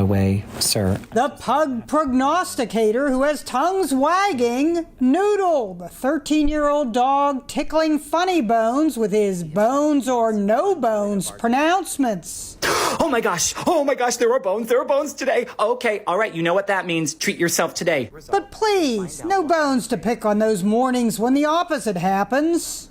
way, sir. The pug prognosticator who has tongues wagging, Noodle, the 13-year-old dog tickling Funny Bones with his bones or no bones pronouncements. Oh my gosh, there are bones today. Okay, all right, you know what that means. Treat yourself today. But please, no bones to pick on those mornings when the opposite happens.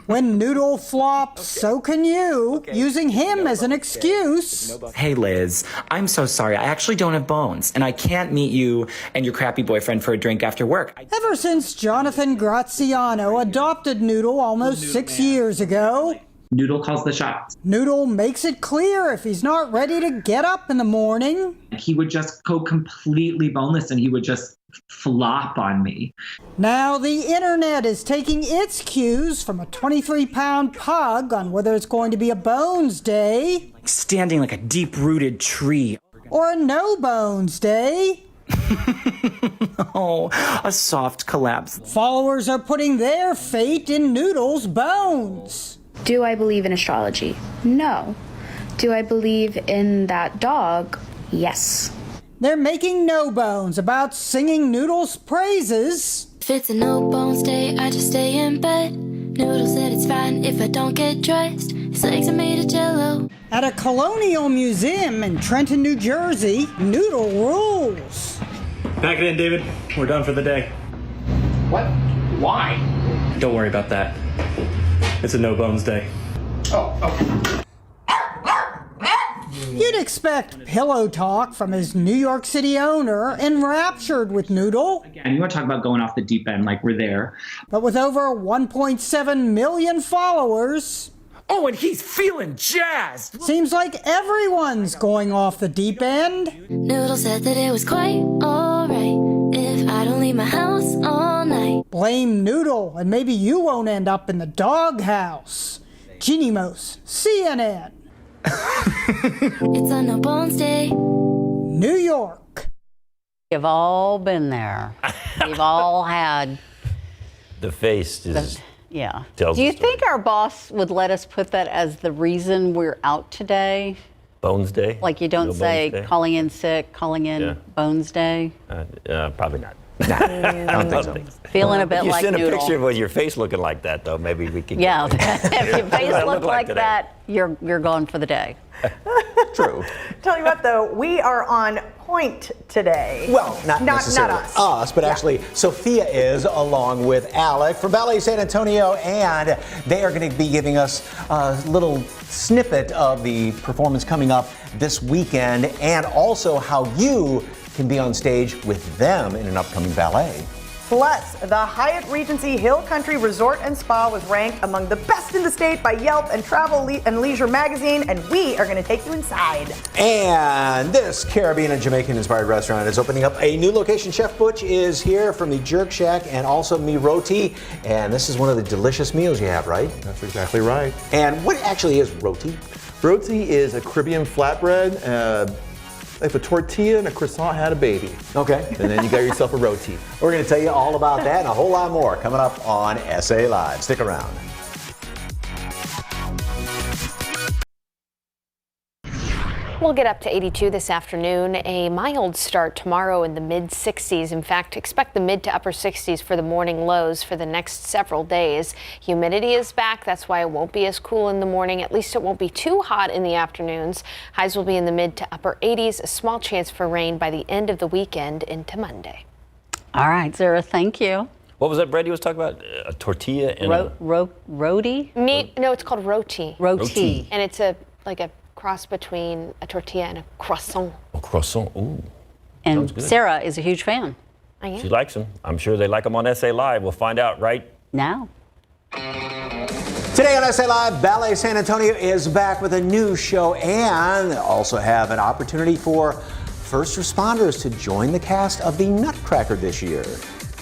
When Noodle flops, so can you, using him as an excuse. Hey Liz, I'm so sorry. I actually don't have bones, and I can't meet you and your crappy boyfriend for a drink after work. Ever since Jonathan Graziano adopted Noodle almost 6 years ago, Noodle calls the shots. Noodle makes it clear if he's not ready to get up in the morning. He would just go completely boneless and he would just flop on me. Now the internet is taking its cues from a 23-pound pug on whether it's going to be a Bones Day Standing like a deep-rooted tree. or a No Bones Day. Oh, a soft collapse. Followers are putting their fate in Noodle's bones. Do I believe in astrology? No. Do I believe in that dog? Yes. They're making no bones about singing Noodle's praises. If it's a no bones day, I just stay in bed. Noodle said it's fine if I don't get dressed. His legs are made of jello. At a colonial museum in Trenton, New Jersey, Noodle rules. Pack it in, David. We're done for the day. What? Why? Don't worry about that. It's a no bones day. Oh. You'd expect pillow talk from his New York City owner, enraptured with Noodle. And you want to talk about going off the deep end, like we're there. But with over 1.7 million followers, Oh, and he's feeling jazzed. seems like everyone's going off the deep end. Noodle said that it was quite alright if I don't leave my house all night. Blame Noodle, and maybe you won't end up in the doghouse. Jeannie Mose, CNN, It's a no bones day. New York. We've all been there. We've all had, The face is yeah. tells Do you the story. think our boss would let us put that as the reason we're out today? Bones Day. Like you don't No say Bones Day? calling in sick, calling in Yeah. Bones Day? Probably not. I don't think so. Feeling a bit If you like send a Noodle. picture with your face looking like that, though, maybe we can. Yeah, if your face I looked look like like today. that, you're gone for the day. True. Tell you what, though, we are on point today. Well, not necessarily us. but actually Sophia is, along with Alec from Ballet San Antonio, and they are going to be giving us a little snippet of the performance coming up this weekend, and also how you can be on stage with them in an upcoming ballet. Plus, the Hyatt Regency Hill Country Resort and Spa was ranked among the best in the state by Yelp and Travel and Leisure magazine, and we are going to take you inside. And this Caribbean and Jamaican inspired restaurant is opening up a new location. Chef Butch is here from the Jerk Shack and also Mi Roti. And this is one of the delicious meals you have, right? That's exactly right. And what actually is roti? Roti is a Caribbean flatbread. If a tortilla and a croissant had a baby. Okay. And then you got yourself a roti. We're going to tell you all about that and a whole lot more coming up on SA Live. Stick around. We'll get up to 82 this afternoon. A mild start tomorrow in the mid-60s. In fact, expect the mid to upper 60s for the morning lows for the next several days. Humidity is back. That's why it won't be as cool in the morning. At least it won't be too hot in the afternoons. Highs will be in the mid to upper 80s. A small chance for rain by the end of the weekend into Monday. All right, Zara, thank you. What was that bread you was talking about? A tortilla and Roti? No, it's called roti. Roti. And it's like a cross between a tortilla and a croissant. a croissant. Ooh. And Sounds good. Sarah is a huge fan. I am. She likes them. I'm sure they like them on SA Live. We'll find out right Now. Today on SA Live, Ballet San Antonio is back with a new show, and they also have an opportunity for first responders to join the cast of the Nutcracker this year.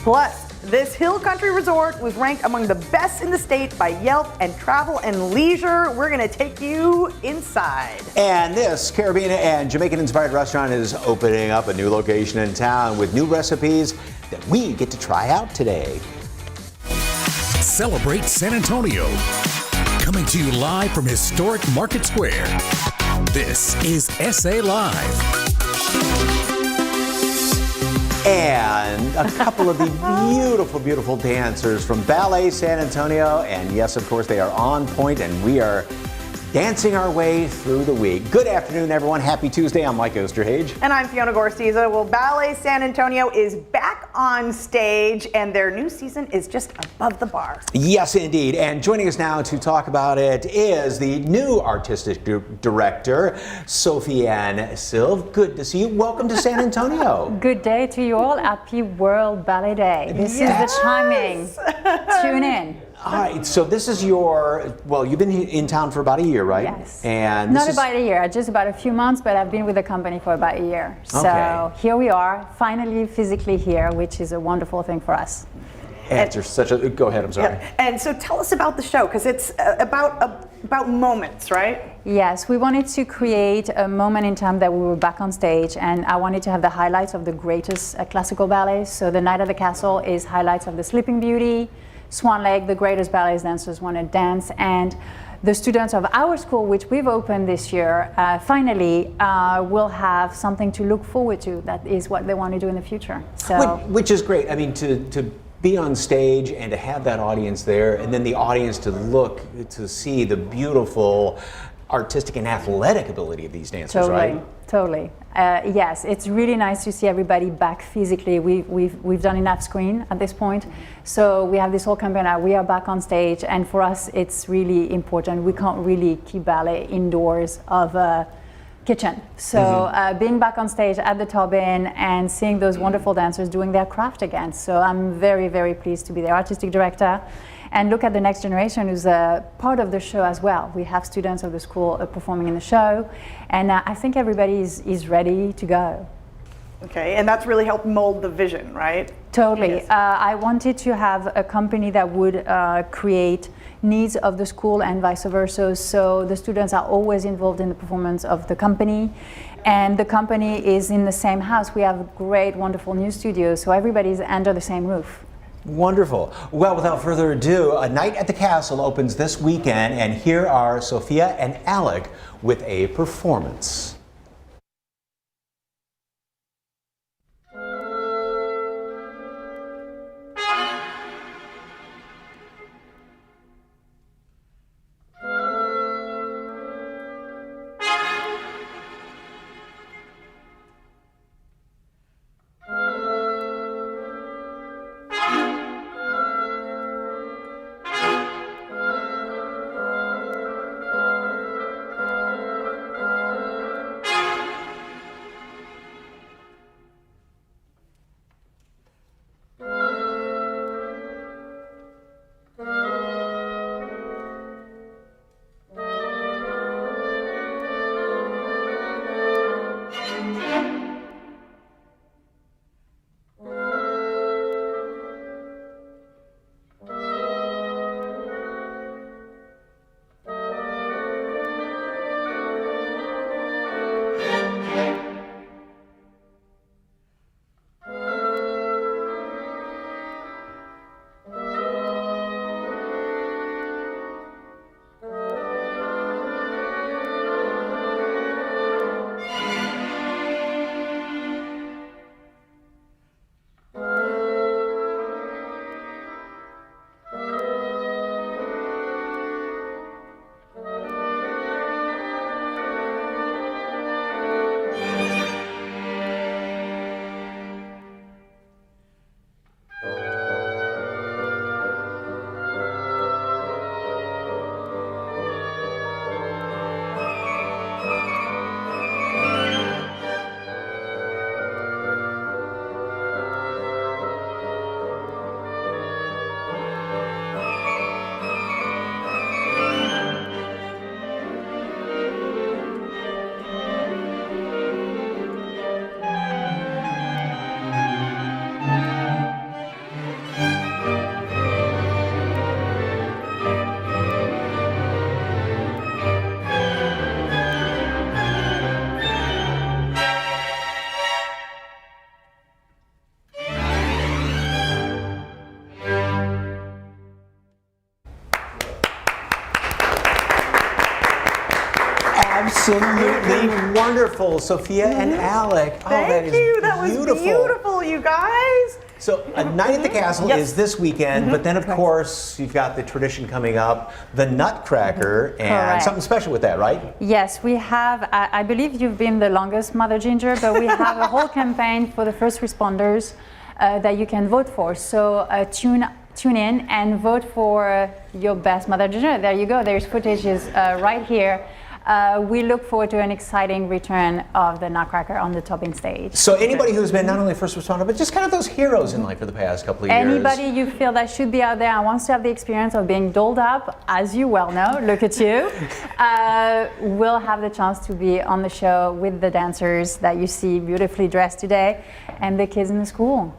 Plus, this Hill Country Resort was ranked among the best in the state by Yelp and Travel and Leisure. We're going to take you inside. And this Caribbean and Jamaican inspired restaurant is opening up a new location in town with new recipes that we get to try out today. Celebrate San Antonio. Coming to you live from historic Market Square. This is SA Live. And a couple of the beautiful, beautiful dancers from Ballet San Antonio. And yes, of course, they are on point, and we are dancing our way through the week. Good afternoon, everyone. Happy Tuesday. I'm Mike Osterhage. And I'm Fiona Gorstiza. Well, Ballet San Antonio is back on stage, and their new season is just above the bar. Yes, indeed. And joining us now to talk about it is the new artistic director, Sophie-Anne Silve. Good to see you. Welcome to San Antonio. Good day to you all. Happy World Ballet Day. This is the timing. Tune in. All right, so this is your, well, you've been in town for about a year, right? Yes. And not about a year, just about a few months, but I've been with the company for about a year. So here we are, finally physically here, which is a wonderful thing for us. After such a, go ahead, I'm sorry. Yeah. And so tell us about the show, because it's about moments, right? Yes, we wanted to create a moment in time that we were back on stage, and I wanted to have the highlights of the greatest classical ballets. So the Night at the Castle is highlights of the Sleeping Beauty, Swan Lake, the greatest ballet dancers want to dance, and the students of our school, which we've opened this year, finally will have something to look forward to. That is what they want to do in the future. So, which is great. I mean, to be on stage and to have that audience there, and then the audience to see the beautiful artistic and athletic ability of these dancers, right? Totally. Yes, it's really nice to see everybody back physically. We've done enough screen at this point, so we have this whole campaign now. We are back on stage, and for us, it's really important. We can't really keep ballet indoors of a kitchen. So being back on stage at the Tobin and seeing those wonderful dancers doing their craft again. So I'm very, very pleased to be the artistic director. And look at the next generation, who's a part of the show as well. We have students of the school performing in the show, and I think everybody is ready to go. Okay, and that's really helped mold the vision, right? Totally. Yes. I wanted to have a company that would create needs of the school and vice versa, so the students are always involved in the performance of the company, and the company is in the same house. We have great, wonderful new studios, so everybody's under the same roof. Wonderful. Well, without further ado, A Night at the Castle opens this weekend, and here are Sophia and Alec with a performance. absolutely wonderful, Sophia and Alec. Thank you. That was beautiful, you guys. So a night at the castle is this weekend, but then of course you've got the tradition coming up, the Nutcracker, and Correct. something special with that, right? Yes, we have, I believe you've been the longest Mother Ginger, but we have a whole campaign for the first responders that you can vote for. So tune in and vote for your best Mother Ginger. There you go, there's footages right here. We look forward to an exciting return of the Nutcracker on the topping stage. So anybody who's been not only a first responder, but just kind of those heroes in life for the past couple of years. Anybody you feel that should be out there and wants to have the experience of being dolled up, as you well know, look at you, will have the chance to be on the show with the dancers that you see beautifully dressed today and the kids in the school.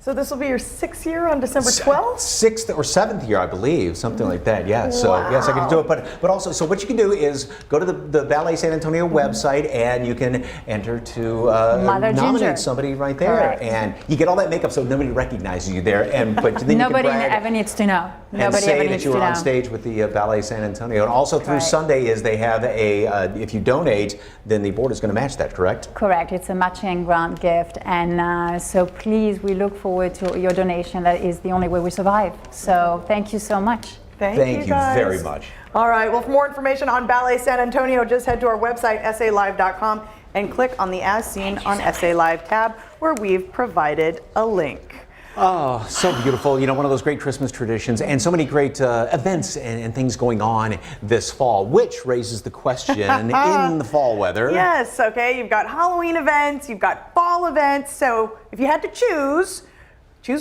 So this will be your 6th year on December 12th? 6th or 7th year, I believe, something like that. Yeah. So yes, I can do it. But also, so what you can do is go to the Ballet San Antonio website and you can enter to nominate somebody right there, Correct. and you get all that makeup so nobody recognizes you there. And but then Nobody you can brag ever needs to know. and Nobody say ever that needs you to were on know. stage with the Ballet San Antonio. And also through Right. Sunday is they have if you donate, then the board is going to match that. Correct? Correct. It's a matching grant gift, and so please, we look forward to your donation. That is the only way we survive. So thank you so much. Thank you guys. very much. All right, well, for more information on Ballet San Antonio, just head to our website, salive.com, and click on the As Seen on SA Live tab, where we've provided a link. Oh, so beautiful. You know, one of those great Christmas traditions and so many great events and things going on this fall, which raises the question in the fall weather. Yes, okay, you've got Halloween events, you've got fall events, so if you had to choose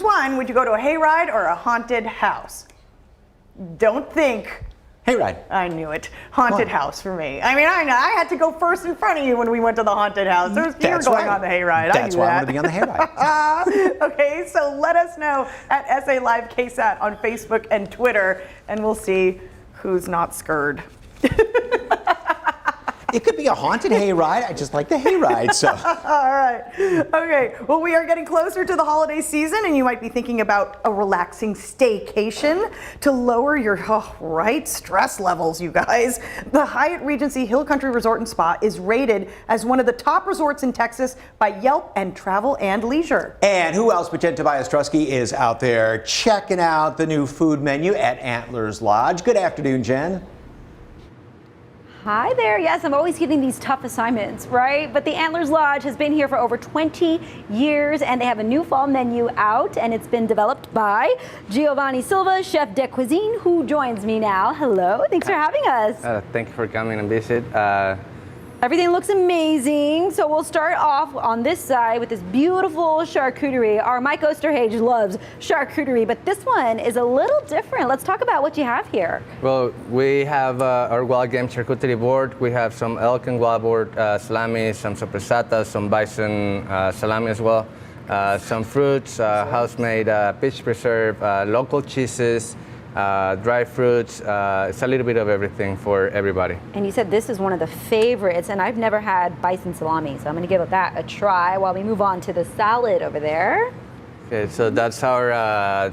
one, would you go to a hayride or a haunted house? Don't think. Hayride. I knew it. Haunted house for me. I mean, I had to go first in front of you when we went to the haunted house. You were going on the hayride. That's why I want to be on the hayride. Okay, so let us know at SA Live KSAT on Facebook and Twitter, and we'll see who's not scared. It could be a haunted hayride. I just like the hayride. So. All right. Okay. Well, we are getting closer to the holiday season, and you might be thinking about a relaxing staycation to lower your stress levels, you guys. The Hyatt Regency Hill Country Resort and Spa is rated as one of the top resorts in Texas by Yelp and Travel and Leisure. And who else but Jen Tobias Trusky is out there checking out the new food menu at Antlers Lodge. Good afternoon, Jen. Hi there. Yes, I'm always getting these tough assignments, right? But the Antlers Lodge has been here for over 20 years, and they have a new fall menu out, and it's been developed by Giovanni Silva, chef de cuisine, who joins me now. Hello. Thanks for having us. Thank you for coming and visit. Everything looks amazing. So we'll start off on this side with this beautiful charcuterie. Our Mike Osterhage loves charcuterie, but this one is a little different. Let's talk about what you have here. Well, we have our wild game charcuterie board. We have some elk and wild board salami, some sopressata, some bison salami as well, some fruits, house-made peach preserve, local cheeses, dry fruits. It's a little bit of everything for everybody. And you said this is one of the favorites, and I've never had bison salami, so I'm gonna give that a try while we move on to the salad over there. Okay, so that's our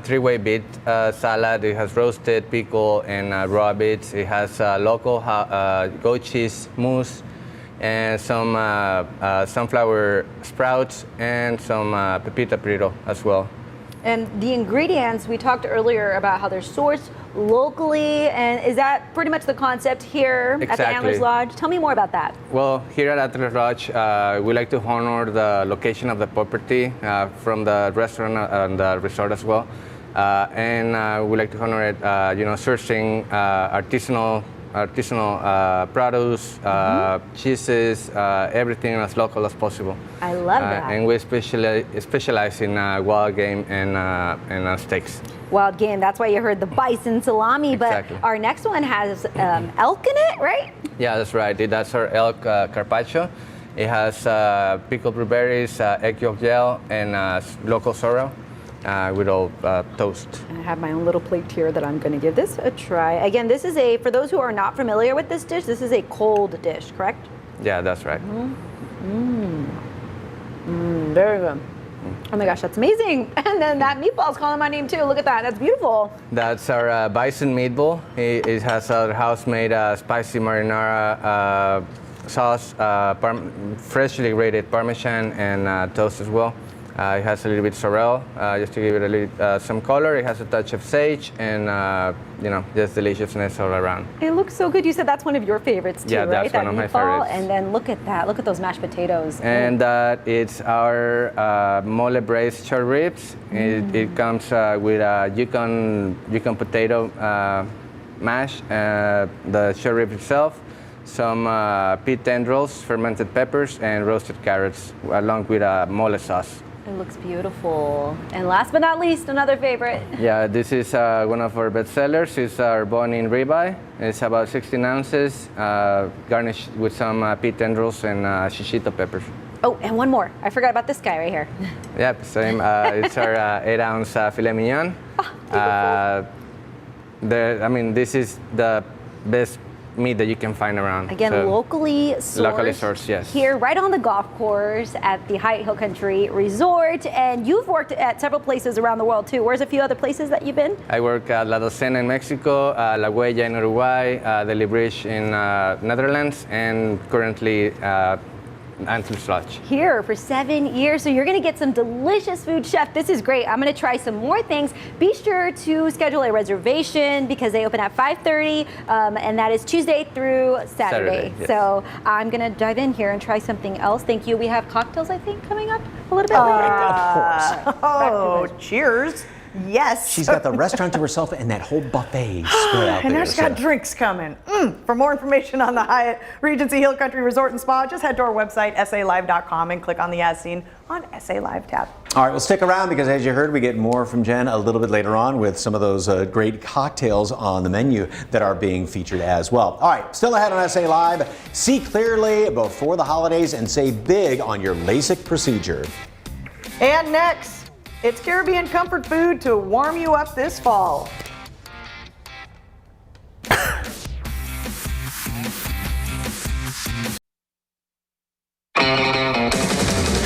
three-way beet salad. It has roasted, pickle, and raw beets. It has local goat cheese mousse, and some sunflower sprouts, and some pepita frito as well. And the ingredients, we talked earlier about how they're sourced locally, and is that pretty much the concept here at the Antlers Lodge? Tell me more about that. Well, here at Antlers Lodge, we like to honor the location of the property from the restaurant and the resort as well. And we like to honor it, sourcing artisanal produce, cheeses, everything as local as possible. I love that. And we specialize in wild game and steaks. Wild game, that's why you heard the bison salami, Exactly. But our next one has elk in it, right? Yeah, that's right. That's our elk carpaccio. It has pickled blueberries, egg yolk gel, and local sorrel. With all toast. I have my own little plate here that I'm going to give this a try. Again, this is for those who are not familiar with this dish, this is a cold dish, correct? Yeah, that's right. Very good. Oh my gosh, that's amazing. And then that meatball's calling my name too. Look at that, that's beautiful. That's our bison meatball. It has our house-made spicy marinara sauce, freshly grated Parmesan, and toast as well. It has a little bit sorrel, just to give it a little some color. It has a touch of sage, and just deliciousness all around. It looks so good. You said that's one of your favorites too, Yeah, right? that's one of my favorites. And then look at that. Look at those mashed potatoes. And it's our mole braised short ribs. It comes with Yukon potato mash, the short rib itself, some pea tendrils, fermented peppers, and roasted carrots, along with mole sauce. It looks beautiful. And last but not least, another favorite. Yeah, this is one of our best sellers. It's our bone-in ribeye. It's about 16 ounces, garnished with some pea tendrils and shishito peppers. Oh, and one more. I forgot about this guy right here. Yep, same. It's our 8-ounce filet mignon. This is the best meat that you can find around. Again, So, locally sourced, yes. Here, right on the golf course at the Hyatt Hill Country Resort. And you've worked at several places around the world too. Where's a few other places that you've been? I work at La Docena in Mexico, La Huella in Uruguay, the Le Bridge in Netherlands, and currently Antlers Lodge. Here for 7 years. So you're going to get some delicious food, Chef. This is great. I'm going to try some more things. Be sure to schedule a reservation because they open at 5:30, and that is Tuesday through Saturday. Yes. So I'm going to dive in here and try something else. Thank you. We have cocktails, I think, coming up a little bit later. Of course. Oh, cheers. Yes. She's got the restaurant to herself and that whole buffet spread out And there. now she's got drinks coming. For more information on the Hyatt Regency Hill Country Resort and Spa, just head to our website, salive.com, and click on the As Seen on SA Live tab. All right, well, stick around because as you heard, we get more from Jen a little bit later on with some of those great cocktails on the menu that are being featured as well. All right, still ahead on SA Live. See clearly before the holidays and save big on your LASIK procedure. And next, it's Caribbean comfort food to warm you up this fall.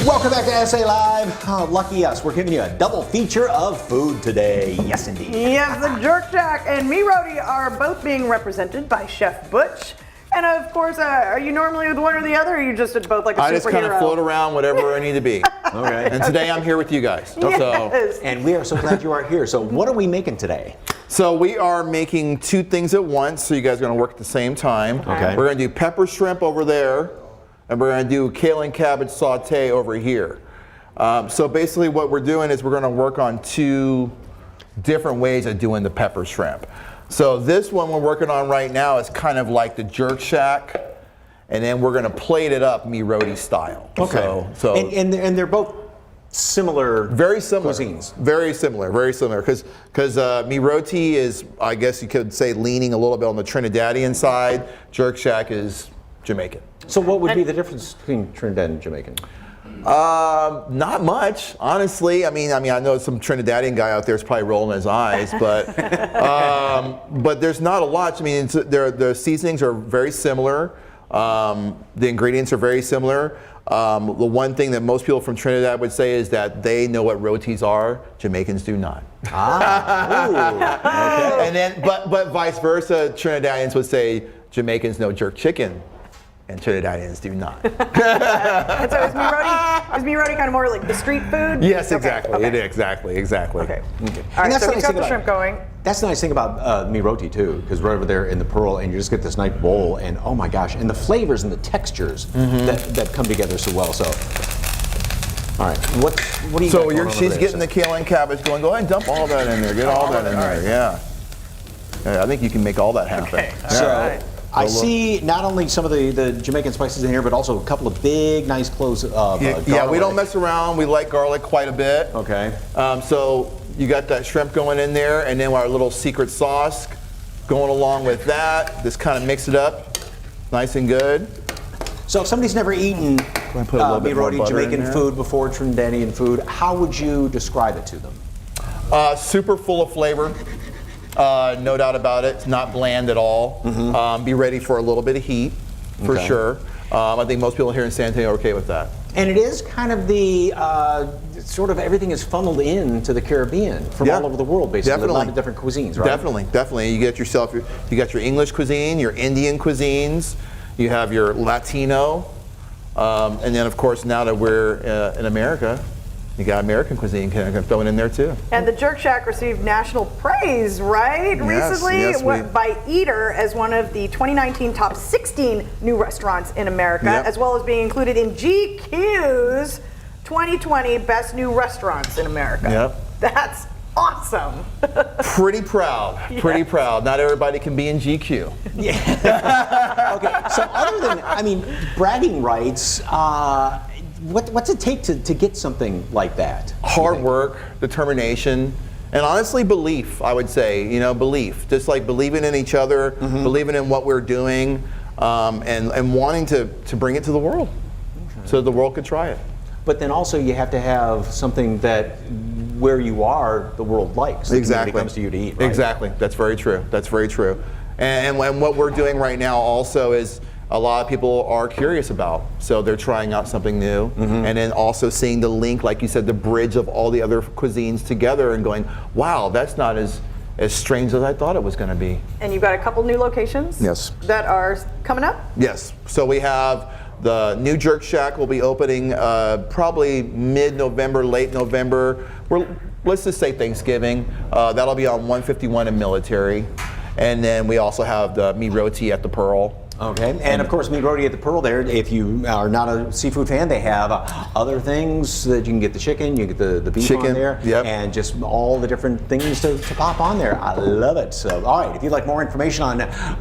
Welcome back to SA Live. Oh, lucky us, we're giving you a double feature of food today. Yes, indeed. Yes, the Jerk Shack and Me Roti are both being represented by Chef Butch. And of course, are you normally with one or the other, or are you just both like a superhero? I just kind of float around whatever I need to be. Okay. And today I'm here with you guys. Yes. And we are so glad you are here. So what are we making today? So we are making two things at once, so you guys are going to work at the same time. Okay. We're going to do pepper shrimp over there, and we're going to do kale and cabbage saute over here. So basically what we're doing is we're going to work on two different ways of doing the pepper shrimp. So this one we're working on right now is kind of like the Jerk Shack, and then we're going to plate it up Me Roti style. Okay. So and they're both similar. Very similar cuisines. Very similar because Me Roti is, I guess you could say, leaning a little bit on the Trinidadian side. Jerk Shack is Jamaican. So what would be the difference between Trinidad and Jamaican? Not much, honestly. I mean, I know some Trinidadian guy out there is probably rolling his eyes, but there's not a lot. I mean, the seasonings are very similar. The ingredients are very similar. The one thing that most people from Trinidad would say is that they know what rotis are. Jamaicans do not. Okay. And then, but vice versa, Trinidadians would say Jamaicans know jerk chicken. And Trinidadians do not. And so is Me Roti kind of more like the street food? Yes, exactly. Okay. It is, exactly. Okay. All right, so we've got the shrimp going. That's the nice thing about Me Roti too, because right over there in the Pearl, and you just get this nice bowl, and oh my gosh, and the flavors and the textures that come together so well. So, all right, what do you? So there, she's getting the kale and cabbage going. Go ahead and dump all that in there. Get all that in there. Yeah. I think you can make all that happen. Okay. Yeah. So I see not only some of the Jamaican spices in here, but also a couple of big, nice cloves of garlic. Yeah, we don't mess around. We like garlic quite a bit. Okay. So you got that shrimp going in there, and then our little secret sauce going along with that. Just kind of mix it up, nice and good. So if somebody's never eaten Me Roti Jamaican food before, Trinidadian food, how would you describe it to them? Super full of flavor. No doubt about it. It's not bland at all. Be ready for a little bit of heat, for sure. I think most people here in San Antonio are okay with that. And it is kind of the sort of everything is funneled into the Caribbean from all over the world, basically. Definitely. A lot of different cuisines, right? Definitely. You get yourself, you got your English cuisine, your Indian cuisines, you have your Latino, and then of course now that we're in America, you got American cuisine kind of thrown in there too. And the Jerk Shack received national praise, right? Recently by Eater as one of the 2019 top 16 new restaurants in America, as well as being included in GQ's 2020 Best New Restaurants in America. That's awesome. Pretty proud. Pretty proud. Not everybody can be in GQ. Okay, so other than, bragging rights, what's it take to get something like that? Hard work, determination, and honestly belief, I would say. Belief. Just like believing in each other, believing in what we're doing, and wanting to bring it to the world so the world could try it. But then also you have to have something that where you are, the world likes. The community comes to you to eat, right? Exactly. That's very true. That's very true. And what we're doing right now also is a lot of people are curious about. So they're trying out something new. And then also seeing the link, like you said, the bridge of all the other cuisines together and going, wow, that's not as strange as I thought it was going to be. And you've got a couple new locations that are coming up? Yes. So we have the new Jerk Shack will be opening probably mid-November, late November. Let's just say Thanksgiving. That'll be on 151 in Military. And then we also have the meat roti at the Pearl. Okay, and of course, meat roti at the Pearl there. If you are not a seafood fan, they have other things that you can get the chicken, you get the beef on there, and just all the different things to pop on there. I love it. So, all right, if you'd like more information on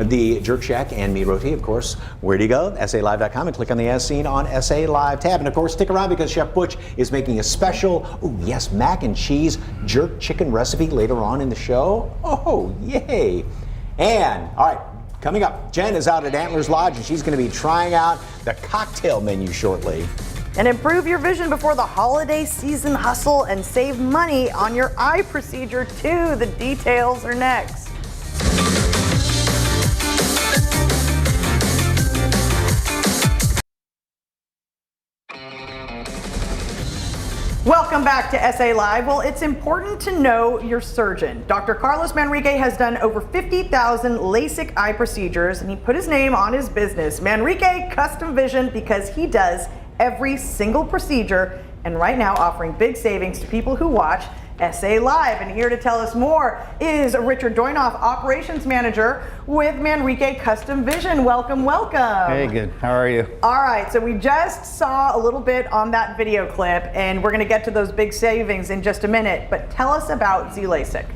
the Jerk Shack and meat roti, of course, where do you go? SALive.com and click on the As Seen on SA Live tab. And of course, stick around because Chef Butch is making a special, mac and cheese jerk chicken recipe later on in the show. Oh, yay. And, all right, coming up, Jen is out at Antlers Lodge and she's going to be trying out the cocktail menu shortly. And improve your vision before the holiday season hustle and save money on your eye procedure too. The details are next. Welcome back to SA Live. Well, it's important to know your surgeon. Dr. Carlos Manrique has done over 50,000 LASIK eye procedures, and he put his name on his business, Manrique Custom Vision, because he does every single procedure, and right now offering big savings to people who watch SA Live. And here to tell us more is Richard Doinoff, Operations Manager with Manrique Custom Vision. Welcome, welcome. Hey, good. How are you? All right, so we just saw a little bit on that video clip, and we're going to get to those big savings in just a minute, but tell us about Z-LASIK.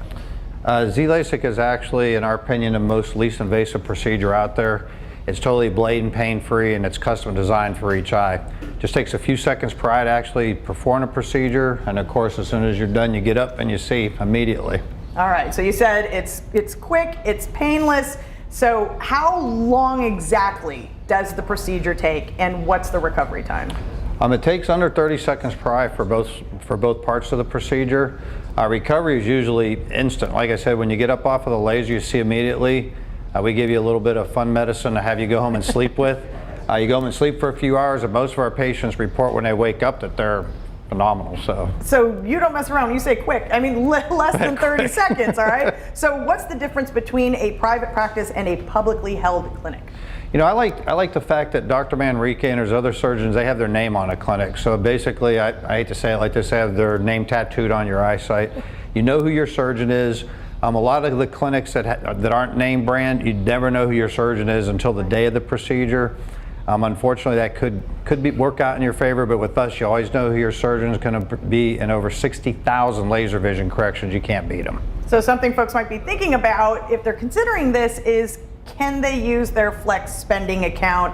Z-LASIK is actually, in our opinion, the most least invasive procedure out there. It's totally blade and pain free, and it's custom designed for each eye. Just takes a few seconds prior to actually perform a procedure, and of course, as soon as you're done, you get up and you see immediately. All right, so you said it's quick, it's painless. So how long exactly does the procedure take, and what's the recovery time? It takes under 30 seconds prior for both parts of the procedure. Recovery is usually instant. Like I said, when you get up off of the laser, you see immediately. We give you a little bit of fun medicine to have you go home and sleep with. You go home and sleep for a few hours, and most of our patients report when they wake up that they're phenomenal. So you don't mess around when you say quick. I mean, less than 30 seconds, all right? So what's the difference between a private practice and a publicly held clinic? You know, I like the fact that Dr. Manrique and there's other surgeons, they have their name on a clinic. So basically, I hate to say it like this, they have their name tattooed on your eyesight. You know who your surgeon is. A lot of the clinics that aren't name brand, you never know who your surgeon is until the day of the procedure. Unfortunately, that could work out in your favor, but with us, you always know who your surgeon is going to be. In over 60,000 laser vision corrections, you can't beat them. So something folks might be thinking about if they're considering this is, can they use their flex spending account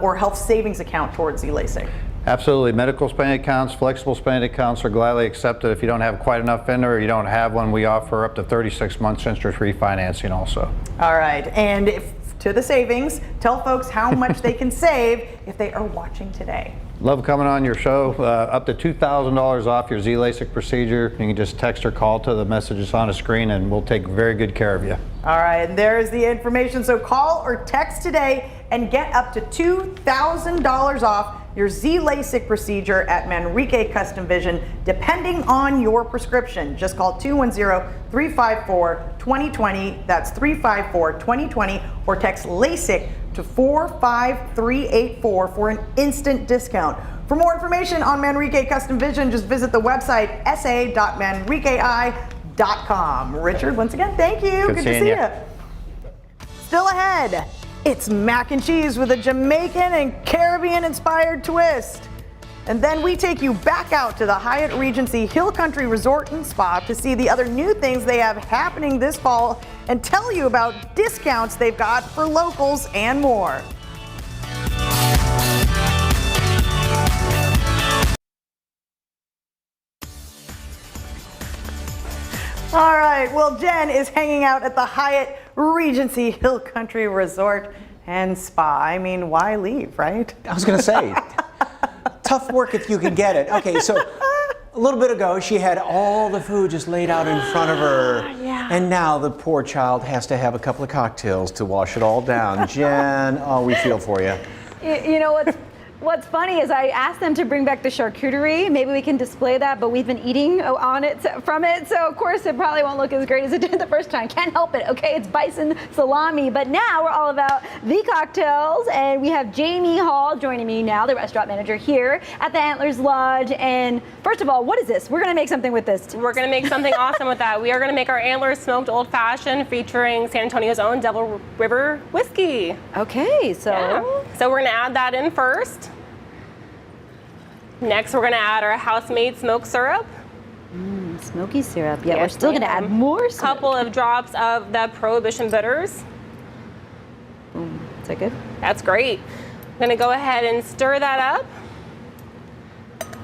or health savings account towards Z-LASIK? Absolutely. Medical spending accounts, flexible spending accounts are gladly accepted. If you don't have quite enough in there or you don't have one, we offer up to 36 months interest-free financing also. All right. And to the savings, tell folks how much they can save if they are watching today. Love coming on your show. Up to $2,000 off your Z-LASIK procedure. You can just text or call to the messages on the screen and we'll take very good care of you. All right, and there's the information. So call or text today and get up to $2,000 off your Z LASIK procedure at Manrique Custom Vision, depending on your prescription. Just call 210-354-2020. That's 354-2020, or text LASIK to 45384 for an instant discount. For more information on Manrique Custom Vision, just visit the website sa.manriquei.com. Richard, once again, thank you. Good to see you. Still ahead, it's mac and cheese with a Jamaican and Caribbean-inspired twist. And then we take you back out to the Hyatt Regency Hill Country Resort and Spa to see the other new things they have happening this fall and tell you about discounts they've got for locals and more. All right, well, Jen is hanging out at the Hyatt Regency Hill Country Resort and Spa. I mean, why leave, right? I was going to say, tough work if you can get it. Okay, so a little bit ago, she had all the food just laid out in front of her. Yeah. And now the poor child has to have a couple of cocktails to wash it all down. Jen, oh, we feel for you. You know what's funny is I asked them to bring back the charcuterie. Maybe we can display that, but we've been eating from it, so of course it probably won't look as great as it did the first time. Can't help it, okay? It's bison salami, but now we're all about the cocktails, and we have Jamie Hall joining me now, the restaurant manager here at the Antlers Lodge. And first of all, what is this? We're gonna make something with this. We're gonna make something awesome with that. We are gonna make our Antlers smoked old fashioned featuring San Antonio's own Devil River whiskey. Okay, so. Yeah. So we're gonna add that in first. Next, we're gonna add our house-made smoked syrup. Smoky syrup. Yeah, Yes, we're still gonna add more A couple of drops of the Prohibition bitters. Is that good? That's great. I'm gonna go ahead and stir that up.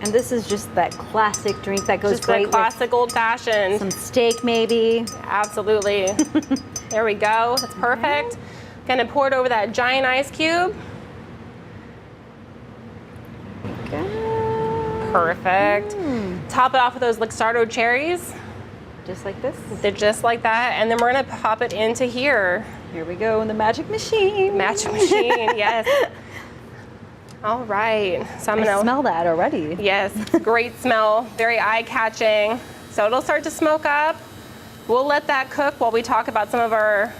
And this is just that classic drink that goes Just great the classic old-fashioned. with some steak maybe. Absolutely. There we go. That's perfect. Gonna pour it over that giant ice cube. Perfect. Top it off with those Luxardo cherries. Just like this? They're just like that. And then we're gonna pop it into here. Here we go in the magic machine. Magic machine, yes. All right. So I'm gonna smell that already. Yes, great smell, very eye-catching. So it'll start to smoke up. We'll let that cook while we talk about some of our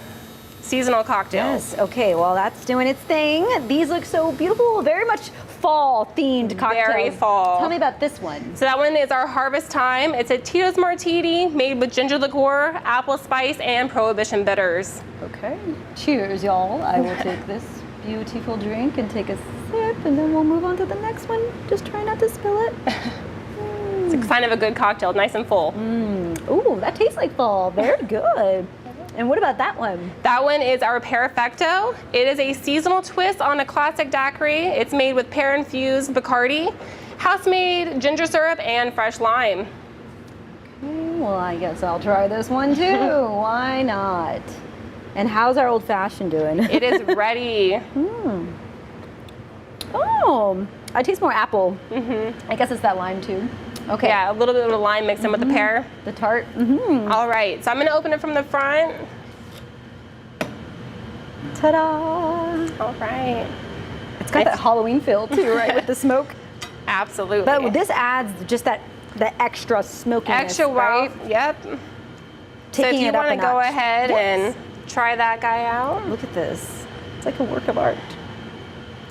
seasonal cocktails. Yes, okay, well that's doing its thing. These look so beautiful, very much fall-themed cocktails. Very fall. Tell me about this one. So that one is our Harvest Time. It's a Tito's Martini made with ginger liqueur, apple spice, and Prohibition bitters. Okay, cheers y'all. I will take this beautiful drink and take a sip, and then we'll move on to the next one. Just try not to spill it. It's a sign of a good cocktail, nice and full. Ooh, that tastes like fall, very good. And what about that one? That one is our Perfecto. It is a seasonal twist on a classic daiquiri. It's made with pear-infused Bacardi, house-made ginger syrup, and fresh lime. Okay, well, I guess I'll try this one too. Why not? And how's our old-fashioned doing? It is ready. Oh, I taste more apple. I guess it's that lime too. Okay. Yeah, a little bit of the lime mixed in with the pear. The tart. All right, so I'm gonna open it from the front. Ta-da! All right. It's got that Halloween feel too, right, with the smoke? Absolutely. But this adds just that extra smokiness, Extra right? wow, yep. So if Taking you it up want a to go notch. ahead Yes. and try that guy out. Look at this. It's like a work of art.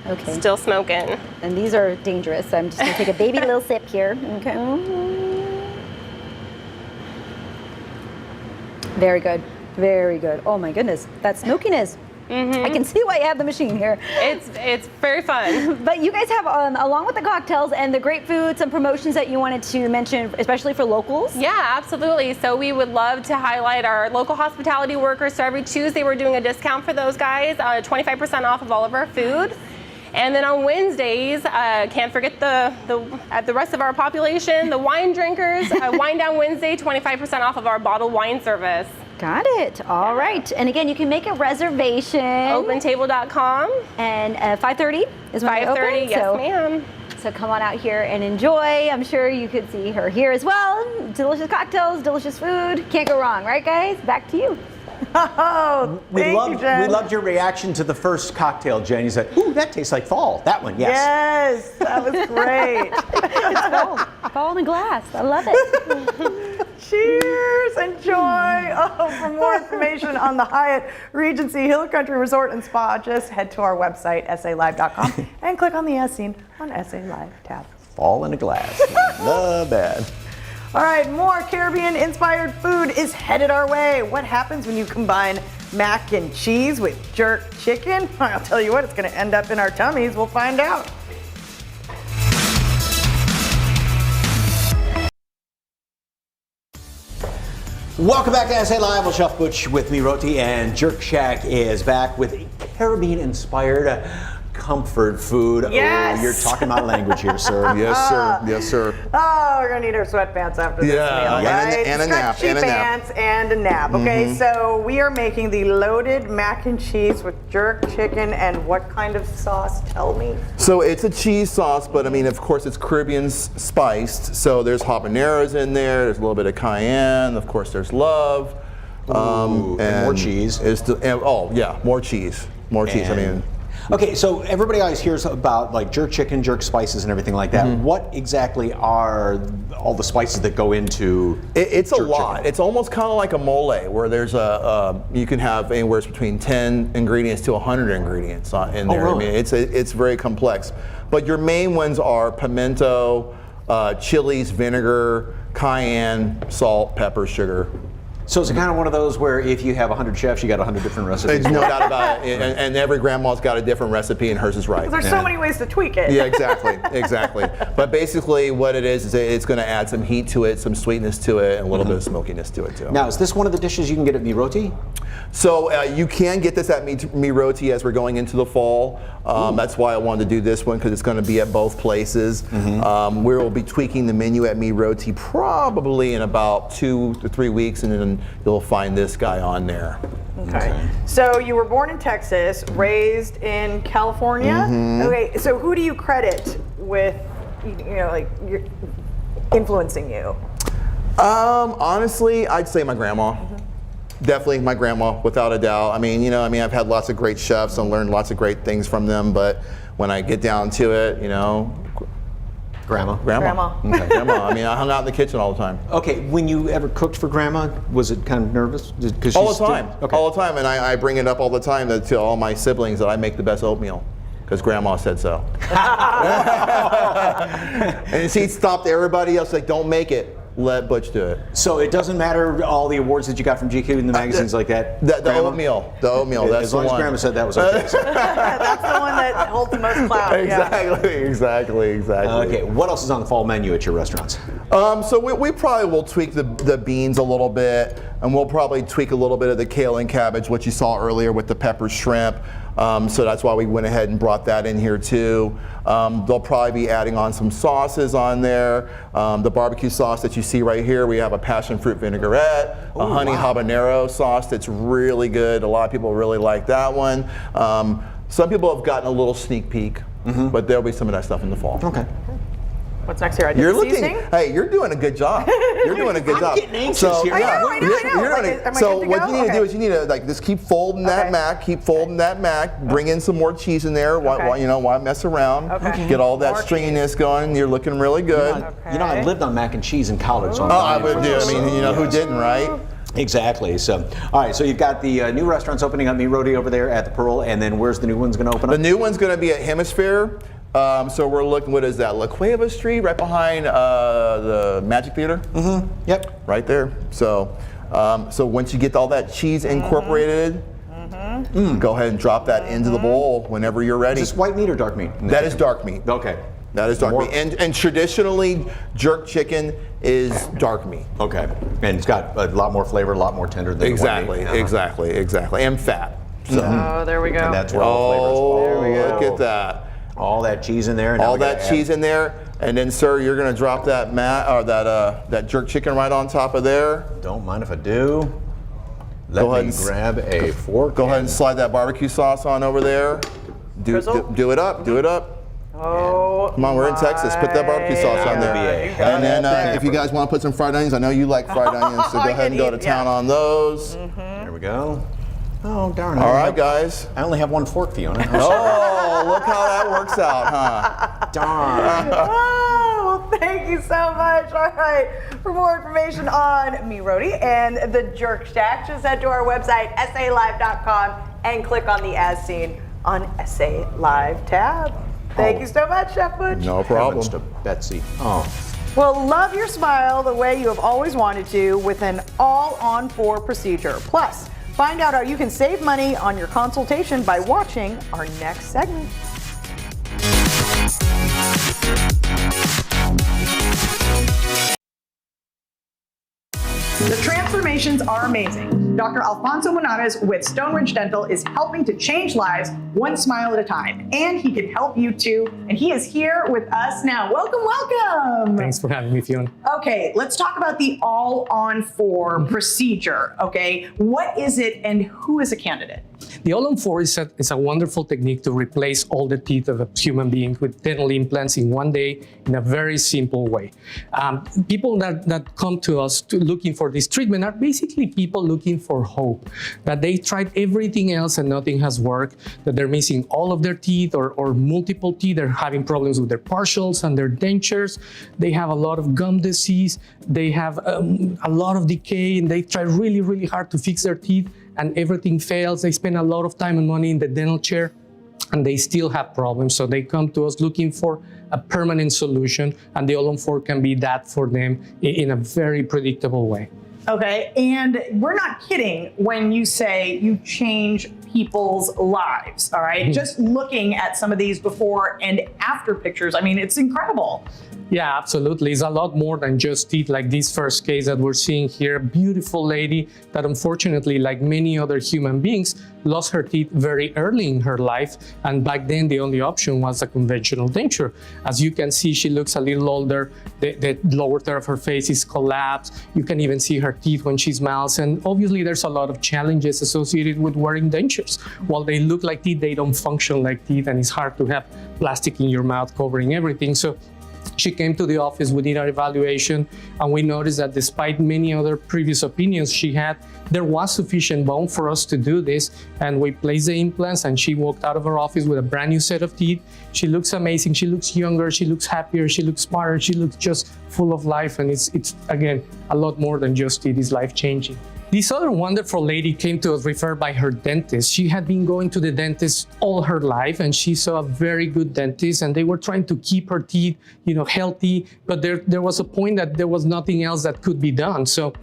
Okay. Still smoking. And these are dangerous, so I'm just gonna take a baby little sip here. Okay. Very good. Very good. Oh my goodness. That smokiness. I can see why you have the machine here. It's very fun. But you guys have, along with the cocktails and the great food, some promotions that you wanted to mention, especially for locals? Yeah, absolutely. So we would love to highlight our local hospitality workers. So every Tuesday we're doing a discount for those guys, 25% off of all of our food. And then on Wednesdays, can't forget the rest of our population, the wine drinkers, Wine Down Wednesday, 25% off of our bottled wine service. Got it. All right. And again, you can make a reservation. OpenTable.com. And 5:30 is when they open. 5:30, yes ma'am. So come on out here and enjoy. I'm sure you could see her here as well. Delicious cocktails, delicious food. Can't go wrong, right guys? Back to you. Oh, We thank you, Jen. loved your reaction to the first cocktail, Jen. You said, "Ooh, that tastes like fall." That one, yes. Yes, that was great. It's fall in a glass. I love it. Cheers, enjoy. Oh, for more information on the Hyatt Regency Hill Country Resort and Spa, just head to our website, salive.com, and click on the S scene on SA Live tab. Fall in a glass. Love that. All right, more Caribbean-inspired food is headed our way. What happens when you combine mac and cheese with jerk chicken? I'll tell you what, it's going to end up in our tummies. We'll find out. Welcome back to SA Live. Well, Chef Butch with me, Roti, and Jerk Shack is back with Caribbean-inspired comfort food. Yes! Oh, you're talking my language here, sir. Yes, sir. Yes, sir. Oh, we're gonna need our sweatpants after this meal, right? and a nap. Stretchy pants and a nap. Okay, so we are making the loaded mac and cheese with jerk chicken and what kind of sauce? Tell me. So it's a cheese sauce, but I mean, of course, it's Caribbean spiced. So there's habaneros in there. There's a little bit of cayenne. Of course, there's love. And more cheese. More cheese. More cheese. I mean. Okay, so everybody always hears about like jerk chicken, jerk spices, and everything like that. What exactly are all the spices that go into? It's a lot. Chicken? It's almost kind of like a mole, where there's you can have anywhere between 10 ingredients to 100 ingredients in there. Really? I mean, it's very complex. But your main ones are pimento, chilies, vinegar, cayenne, salt, pepper, sugar. So is it kind of one of those where if you have 100 chefs, you got 100 different recipes? There's no doubt about it. And every grandma's got a different recipe, and hers is right. There's so many ways to tweak it. Yeah, exactly. But basically what it is it's going to add some heat to it, some sweetness to it, and a little bit of smokiness to it too. Now, is this one of the dishes you can get at Mi Roti? So you can get this at Mi Roti as we're going into the fall. That's why I wanted to do this one, because it's going to be at both places. We will be tweaking the menu at Mi Roti probably in about 2 to 3 weeks, and then you'll find this guy on there. Okay. So you were born in Texas, raised in California. Okay. So who do you credit with, influencing you? Honestly, I'd say my grandma. Definitely my grandma, without a doubt. I mean, I've had lots of great chefs and learned lots of great things from them, but when I get down to it, Grandma. Okay, Grandma. I mean, I hung out in the kitchen all the time. Okay, when you ever cooked for Grandma, was it kind of nervous? All the time. All the time, and I bring it up all the time to all my siblings that I make the best oatmeal, because Grandma said so. And she stopped everybody else, like, don't make it. Let Butch do it. So it doesn't matter all the awards that you got from GQ and the magazines like that? The oatmeal. That's as long as Grandma said that was okay. So. That's the one that holds the most clout. Exactly. Okay, what else is on the fall menu at your restaurants? So we probably will tweak the beans a little bit, and we'll probably tweak a little bit of the kale and cabbage, what you saw earlier with the pepper shrimp. So that's why we went ahead and brought that in here too. They'll probably be adding on some sauces on there. The barbecue sauce that you see right here, we have a passion fruit vinaigrette, a honey habanero sauce that's really good. A lot of people really like that one. Some people have gotten a little sneak peek, but there'll be some of that stuff in the fall. Okay. What's next here? I did the seasoning? Hey, you're doing a good job. You're doing a good job. I'm getting anxious here. I know. So what you need to do is you need to just keep folding that mac, bring in some more cheese in there. Why mess around? Get all that stringiness going. You're looking really good. I lived on mac and cheese in college. So I would do. I mean, who didn't, right? Exactly. So, all right. So you've got the new restaurants opening up, Mi Roti over there at the Pearl, and then where's the new one's going to open up? The new one's going to be at Hemisphere. So we're looking, what is that? La Cueva Street, right behind the Magic Theater. Yep. Right there. So, so once you get all that cheese incorporated, go ahead and drop that into the bowl whenever you're ready. Is this white meat or dark meat? That is dark meat. Okay. That is dark meat. And traditionally, jerk chicken is dark meat. Okay. And it's got a lot more flavor, a lot more tender than exactly, the white meat. Exactly. And fat. So. Oh, there we go. And that's where all the flavors fall. There we go. Look at that. All that cheese in there. All that cheese in there, and then, sir, you're going to drop that that jerk chicken right on top of there. Don't mind if I do. Let me grab a fork. Go ahead and slide that barbecue sauce on over there. Do it up. Do it up. Oh, come on, we're in Texas. Put that barbecue sauce on there. And then if you guys want to put some fried onions, I know you like fried onions, so go ahead and go to town on those. There we go. Oh, darn. All right, guys. I only have one fork, Fiona. Oh, look how that works out, huh? Darn. Oh, well, thank you so much. All right. For more information on me, Rhodey, and the Jerk Shack, just head to our website, salive.com, and click on the As Seen on SA Live tab. Thank you so much, Chef Butch. No problem. Heavens to Betsy. Oh. Well, love your smile the way you have always wanted to with an all-on-4 procedure. Plus, find out how you can save money on your consultation by watching our next segment. The transformations are amazing. Dr. Alfonso Monares with Stone Ridge Dental is helping to change lives one smile at a time. And he can help you too. And he is here with us now. Welcome, welcome. Thanks for having me, Fiona. Okay, let's talk about the all-on-4 procedure, okay? What is it and who is a candidate? The all-on-4 is a wonderful technique to replace all the teeth of a human being with dental implants in one day in a very simple way. People that come to us looking for this treatment are basically people looking for hope, that they tried everything else and nothing has worked, that they're missing all of their teeth or multiple teeth, they're having problems with their partials and their dentures, they have a lot of gum disease, they have a lot of decay, and they try really, really hard to fix their teeth, and everything fails. They spend a lot of time and money in the dental chair, and they still have problems. So they come to us looking for a permanent solution, and the all-on-4 can be that for them in a very predictable way. Okay, and we're not kidding when you say you change people's lives, all right? Just looking at some of these before and after pictures, I mean, it's incredible. Yeah, absolutely. It's a lot more than just teeth, like this first case that we're seeing here. Beautiful lady that unfortunately, like many other human beings, lost her teeth very early in her life. And back then, the only option was a conventional denture. As you can see, she looks a little older. The lower third of her face is collapsed. You can even see her teeth when she smiles. And obviously, there's a lot of challenges associated with wearing dentures. While they look like teeth, they don't function like teeth, and it's hard to have plastic in your mouth covering everything. So she came to the office, we did our evaluation, and we noticed that despite many other previous opinions she had, there was sufficient bone for us to do this, and we placed the implants, and she walked out of her office with a brand new set of teeth. She looks amazing, she looks younger, she looks happier, she looks smarter, she looks just full of life, and it's again, a lot more than just teeth. It's life-changing. This other wonderful lady came to us referred by her dentist. She had been going to the dentist all her life, and she saw a very good dentist, and they were trying to keep her teeth, healthy, but there was a point that there was nothing else that could be done. So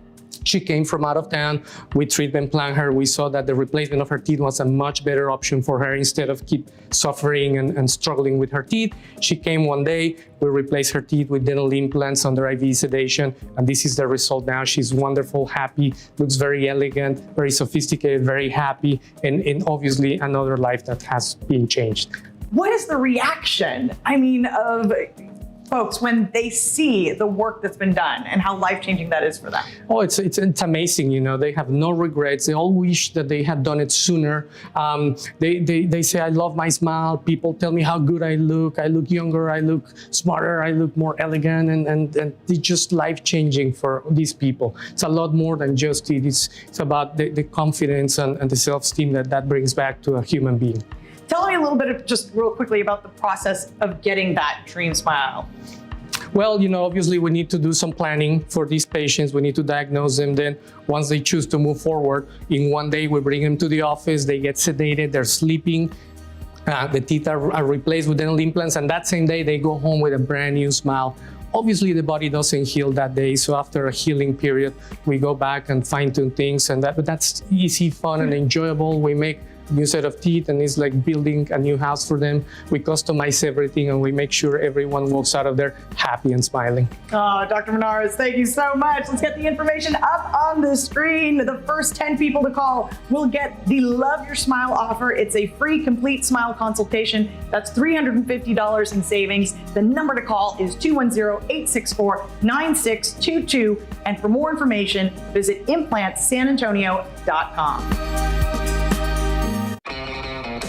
she came from out of town. We treatment planned her. We saw that the replacement of her teeth was a much better option for her instead of keep suffering and struggling with her teeth. She came one day. We replaced her teeth with dental implants under IV sedation, and this is the result now. She's wonderful, happy, looks very elegant, very sophisticated, very happy, and obviously another life that has been changed. What is the reaction, of folks when they see the work that's been done and how life-changing that is for them? Oh, it's amazing. They have no regrets. They all wish that they had done it sooner. They say, I love my smile. People tell me how good I look younger, I look smarter, I look more elegant, and it's just life-changing for these people. It's a lot more than just it. It's about the confidence and the self-esteem that brings back to a human being. Tell me a little bit just real quickly about the process of getting that dream smile. Well, obviously we need to do some planning for these patients. We need to diagnose them. Then once they choose to move forward, in one day we bring them to the office, they get sedated, they're sleeping, the teeth are replaced with dental implants, and that same day they go home with a brand new smile. Obviously the body doesn't heal that day, so after a healing period, we go back and fine-tune things, but that's easy, fun, and enjoyable. We make new set of teeth, and it's like building a new house for them. We customize everything, and we make sure everyone walks out of there happy and smiling. Oh, Dr. Monares, thank you so much. Let's get the information up on the screen. The first 10 people to call will get the Love Your Smile offer. It's a free complete smile consultation. That's $350 in savings. The number to call is 210-864-9622. And for more information, visit implantsanantonio.com.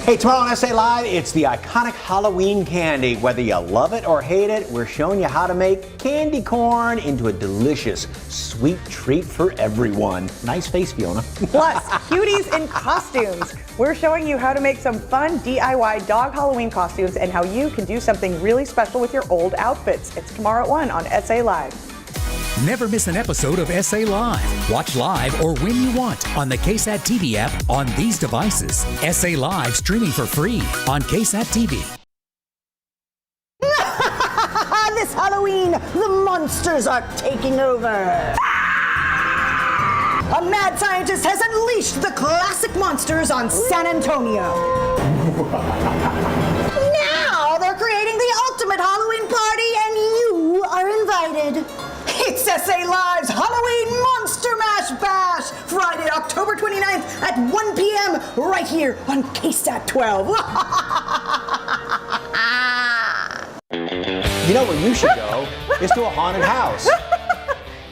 Hey, tomorrow on SA Live, it's the iconic Halloween candy. Whether you love it or hate it, we're showing you how to make candy corn into a delicious, sweet treat for everyone. Nice face, Fiona. Plus, cuties in costumes. We're showing you how to make some fun DIY dog Halloween costumes and how you can do something really special with your old outfits. It's tomorrow at 1 on SA Live. Never miss an episode of SA Live. Watch live or when you want on the KSAT TV app on these devices. SA Live streaming for free on KSAT TV. This Halloween, the monsters are taking over. A mad scientist has unleashed the classic monsters on San Antonio. Now they're creating the ultimate Halloween party and you are invited. It's SA Live's Halloween Monster Mash Bash, Friday, October 29th at 1 p.m. right here on KSAT 12. You know where you should go is to a haunted house.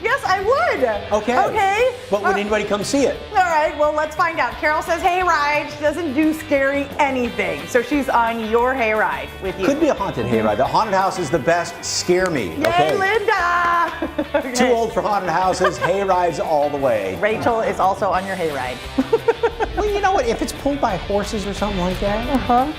Yes, I would. Okay. Okay. But would anybody come see it? All right, well, let's find out. Carol says hayride. She doesn't do scary anything. So she's on your hayride with you. Could be a haunted hayride. The haunted house is the best. Scare me. Yay, Okay. Linda! Okay. Too old for haunted houses. Hayrides all the way. Rachel is also on your hayride. Well, you know what? If it's pulled by horses or something like that.